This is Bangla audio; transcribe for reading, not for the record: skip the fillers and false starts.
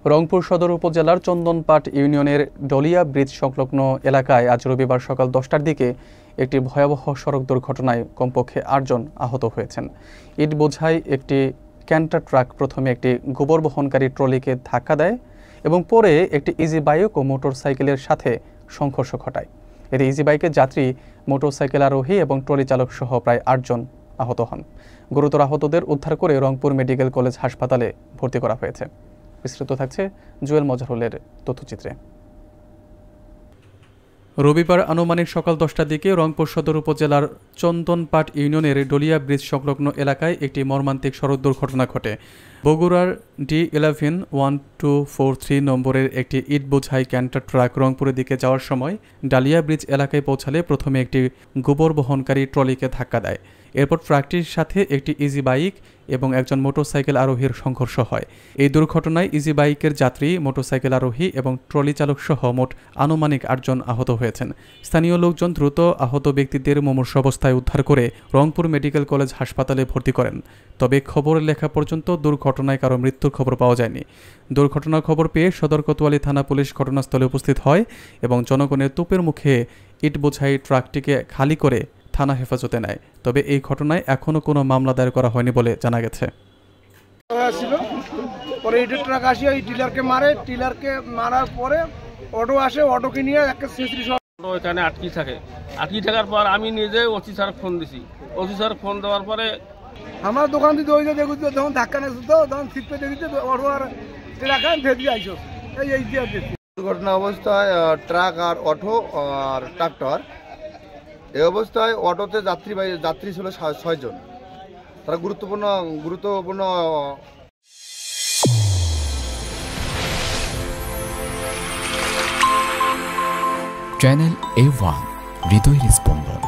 রংপুর সদর উপজেলার চন্দনপাট ইউনিয়নের ডলিয়া ব্রিজ সংলগ্ন এলাকায় আজ রবিবার সকাল 10টার দিকে একটি ভয়াবহ সড়ক দুর্ঘটনায় কমপক্ষে 8 জন আহত হয়েছেন। ইট বোঝাই একটি ক্যান্টার ট্রাক প্রথমে একটি গোবর বহনকারী ট্রলিকে ধাক্কা দেয় এবং পরে একটি ইজি বাইক ও মোটরসাইকেলের সাথে সংঘর্ষ ঘটায়। এতে ইজি বাইকের যাত্রী, মোটরসাইকেল আরোহী এবং ট্রলি চালক সহ প্রায় 8 জন আহত হন। গুরুতর আহতদের উদ্ধার করে রংপুর মেডিকেল কলেজ হাসপাতালে ভর্তি করা হয়েছে। বিস্তারিত থাকছে জুয়েল মজহরুলের তথ্যচিত্রে। রবিবার আনুমানিক সকাল 10টার দিকে রংপুর সদর উপজেলার চন্দনপাট ইউনিয়নের ডলিয়া ব্রিজ সংলগ্ন এলাকায় একটি মর্মান্তিক সড়ক দুর্ঘটনা ঘটে। বগুড়ার D11-1243 নম্বরের একটি ইট বোঝাই ক্যান্টার ট্রাক রংপুরের দিকে যাওয়ার সময় ডালিয়া ব্রিজ এলাকায় পৌঁছালে প্রথমে একটি গোবর বহনকারী ট্রলিকে ধাক্কা দেয়। এরপর ট্রাকটির সাথে একটি ইজি বাইক এবং একজন মোটরসাইকেল আরোহীর সংঘর্ষ হয়। এই দুর্ঘটনায় ইজি বাইকের যাত্রী, মোটরসাইকেল আরোহী এবং ট্রলি চালক সহ মোট আনুমানিক 8 জন আহত হয়েছেন। স্থানীয় লোকজন দ্রুত আহত ব্যক্তিদের মুমূর্ষু অবস্থায় উদ্ধার করে রংপুর মেডিকেল কলেজ হাসপাতালে ভর্তি করেন। তবে খবর লেখা পর্যন্ত দুর্ঘটনায় কারো মৃত্যুর খবর পাওয়া যায়নি। দুর্ঘটনার খবর পেয়ে সদর কোতোয়ালি থানা পুলিশ ঘটনাস্থলে উপস্থিত হয় এবং জনগণের তোপের মুখে ইট বোঝাই ট্রাকটিকে খালি করে থানা হেফাজতে নেয়। তবে এই ঘটনায় এখনো কোনো মামলা দায়ের করা হয়নি বলে জানা গেছে। পরে ইটের ট্রাক আসিয়া এই টিলারকে মারে, টিলারকে মারার পরে অটো আসে, অটোকে নিয়ে একটা ওইখানে আটকি থাকার পর আমি নিজে ওসি স্যার ফোন দিছি। ওসি স্যার ফোন দেওয়ার পরে আমার দোকান থেকে ওই দেখুন যখন ধাক্কা নেছে তো তখন সিটপে দেখিতে অটো আর ট্রাক ফেরি আইসো এই দুর্ঘটনা অবস্থায় ট্রাক আর অটো আর ট্রাক্টর। এই অবস্থায় অটোতে যাত্রী ছিল 6 জন। তারা গুরুত্বপূর্ণ চ্যানেল A1 হৃদয়ের স্পন্দন।